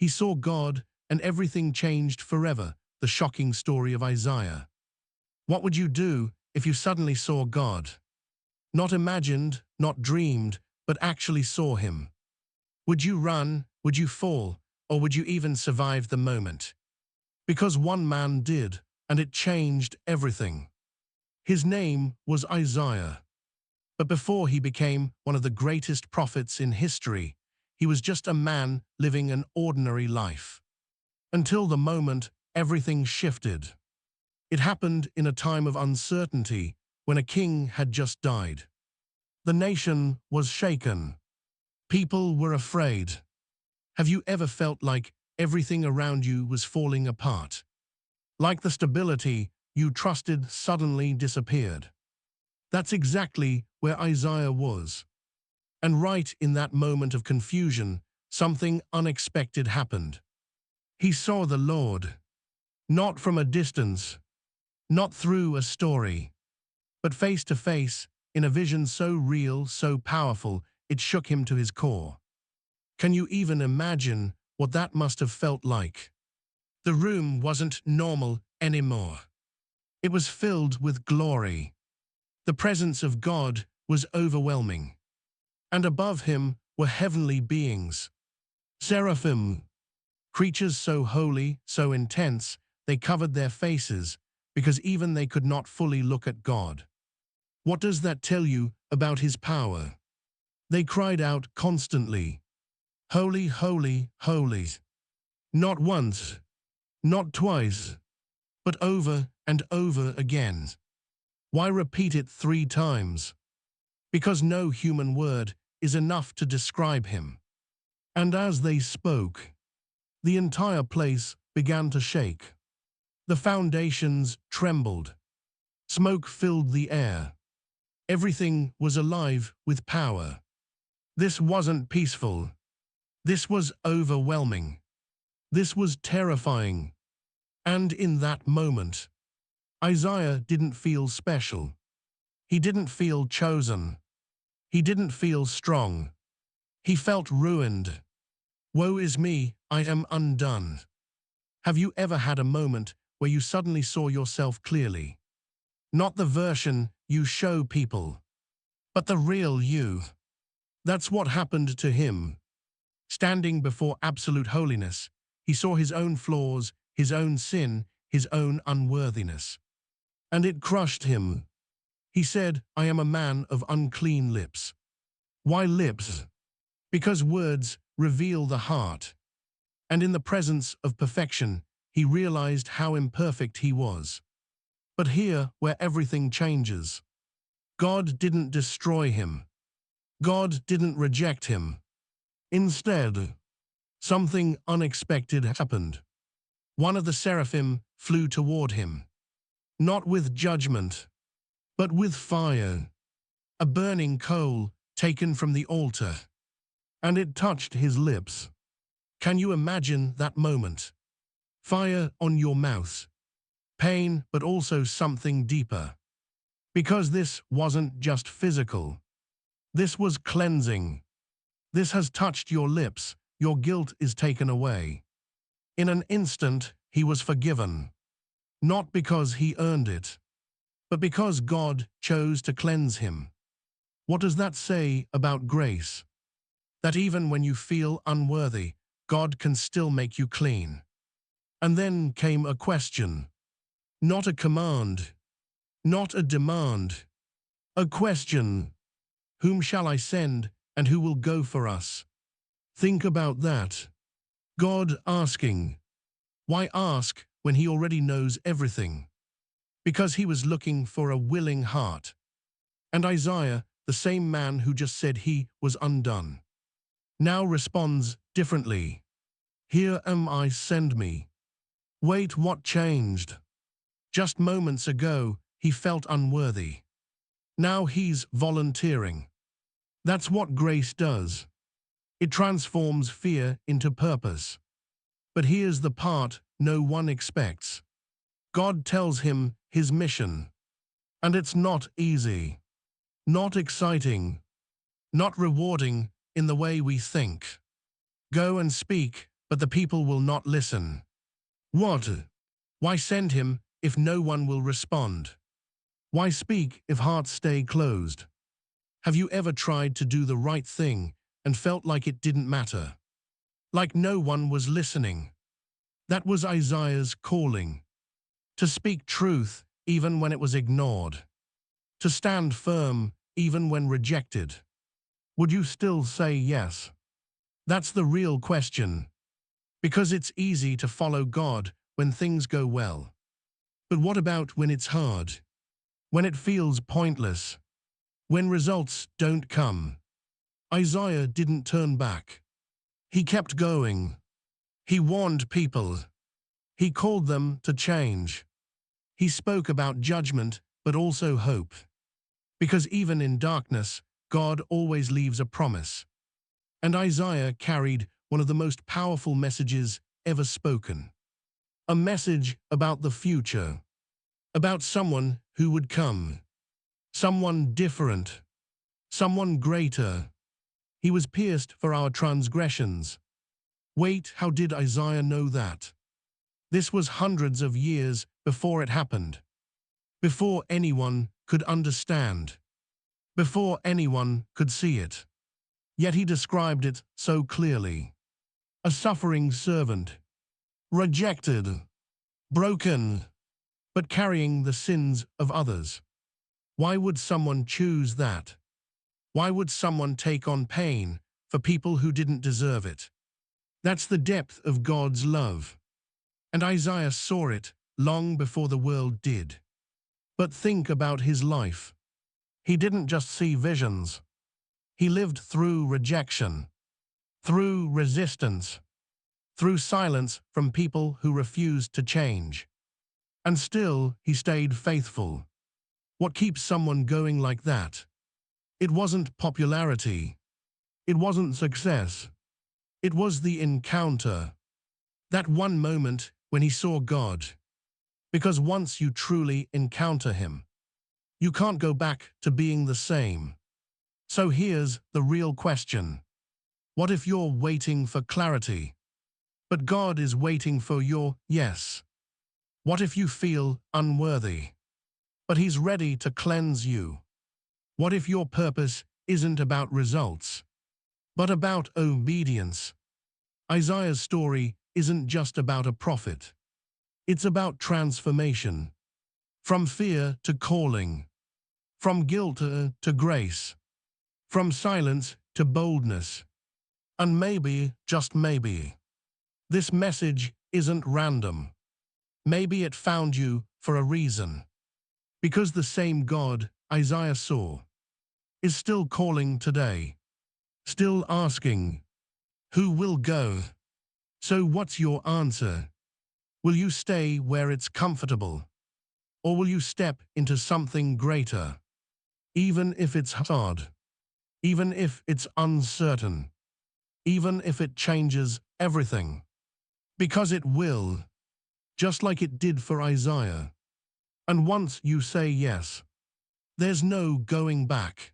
He saw God, and everything changed forever. The shocking story of Isaiah. What would you do if you suddenly saw God? Not imagined, not dreamed, but actually saw him. Would you run? Would you fall? Or would you even survive the moment? Because one man did, and it changed everything. His name was Isaiah. But before he became one of the greatest prophets in history, he was just a man living an ordinary life. Until the moment everything shifted. It happened in a time of uncertainty when a king had just died. The nation was shaken. People were afraid. Have you ever felt like everything around you was falling apart? Like the stability you trusted suddenly disappeared? That's exactly where Isaiah was. And right in that moment of confusion, something unexpected happened. He saw the Lord, not from a distance, not through a story, but face to face, in a vision so real, so powerful, it shook him to his core. Can you even imagine what that must have felt like? The room wasn't normal anymore. It was filled with glory. The presence of God was overwhelming. And above him were heavenly beings, seraphim, creatures so holy, so intense, they covered their faces because even they could not fully look at God. What does that tell you about his power? They cried out constantly, "Holy, holy, holy." Not once, not twice, but over and over again. Why repeat it 3 times? Because no human word is enough to describe him. And as they spoke, the entire place began to shake. The foundations trembled. Smoke filled the air. Everything was alive with power. This wasn't peaceful. This was overwhelming. This was terrifying. And in that moment, Isaiah didn't feel special. He didn't feel chosen. He didn't feel strong. He felt ruined. Woe is me, I am undone. Have you ever had a moment where you suddenly saw yourself clearly? Not the version you show people, but the real you. That's what happened to him. Standing before absolute holiness, he saw his own flaws, his own sin, his own unworthiness. And it crushed him. He said, "I am a man of unclean lips." Why lips? Because words reveal the heart. And in the presence of perfection, he realized how imperfect he was. But here, where everything changes, God didn't destroy him. God didn't reject him. Instead, something unexpected happened. One of the seraphim flew toward him, not with judgment, but with fire, a burning coal taken from the altar, and it touched his lips. Can you imagine that moment? Fire on your mouth, pain, but also something deeper. Because this wasn't just physical. This was cleansing. This has touched your lips, your guilt is taken away. In an instant, he was forgiven. Not because he earned it, but because God chose to cleanse him. What does that say about grace? That even when you feel unworthy, God can still make you clean. And then came a question. Not a command. Not a demand. A question. Whom shall I send, and who will go for us? Think about that. God asking. Why ask when he already knows everything? Because he was looking for a willing heart. And Isaiah, the same man who just said he was undone, now responds differently. Here am I, send me. Wait, what changed? Just moments ago, he felt unworthy. Now he's volunteering. That's what grace does. It transforms fear into purpose. But here's the part no one expects. God tells him his mission. And it's not easy. Not exciting. Not rewarding in the way we think. Go and speak but the people will not listen. What? Why send him if no one will respond? Why speak if hearts stay closed? Have you ever tried to do the right thing and felt like it didn't matter? Like no one was listening? That was Isaiah's calling. To speak truth even when it was ignored. To stand firm even when rejected. Would you still say yes? That's the real question. Because it's easy to follow God when things go well. But what about when it's hard? When it feels pointless? When results don't come? Isaiah didn't turn back. He kept going. He warned people. He called them to change. He spoke about judgment, but also hope. Because even in darkness, God always leaves a promise. And Isaiah carried one of the most powerful messages ever spoken. A message about the future. About someone who would come. Someone different. Someone greater. He was pierced for our transgressions. Wait, how did Isaiah know that? This was hundreds of years before it happened. Before anyone could understand. Before anyone could see it. Yet he described it so clearly. A suffering servant. Rejected. Broken. But carrying the sins of others. Why would someone choose that? Why would someone take on pain for people who didn't deserve it? That's the depth of God's love. And Isaiah saw it long before the world did. But think about his life. He didn't just see visions. He lived through rejection, through resistance, through silence from people who refused to change. And still, he stayed faithful. What keeps someone going like that? It wasn't popularity. It wasn't success. It was the encounter. That one moment when he saw God. Because once you truly encounter him, you can't go back to being the same. So here's the real question. What if you're waiting for clarity, but God is waiting for your yes? What if you feel unworthy, but he's ready to cleanse you? What if your purpose isn't about results, but about obedience? Isaiah's story isn't just about a prophet. It's about transformation. From fear to calling. From guilt to grace. From silence to boldness. And maybe, just maybe, this message isn't random. Maybe it found you for a reason. Because the same God Isaiah saw is still calling today. Still asking, who will go? So what's your answer? Will you stay where it's comfortable? Or will you step into something greater? Even if it's hard. Even if it's uncertain. Even if it changes everything. Because it will. Just like it did for Isaiah. And once you say yes, there's no going back.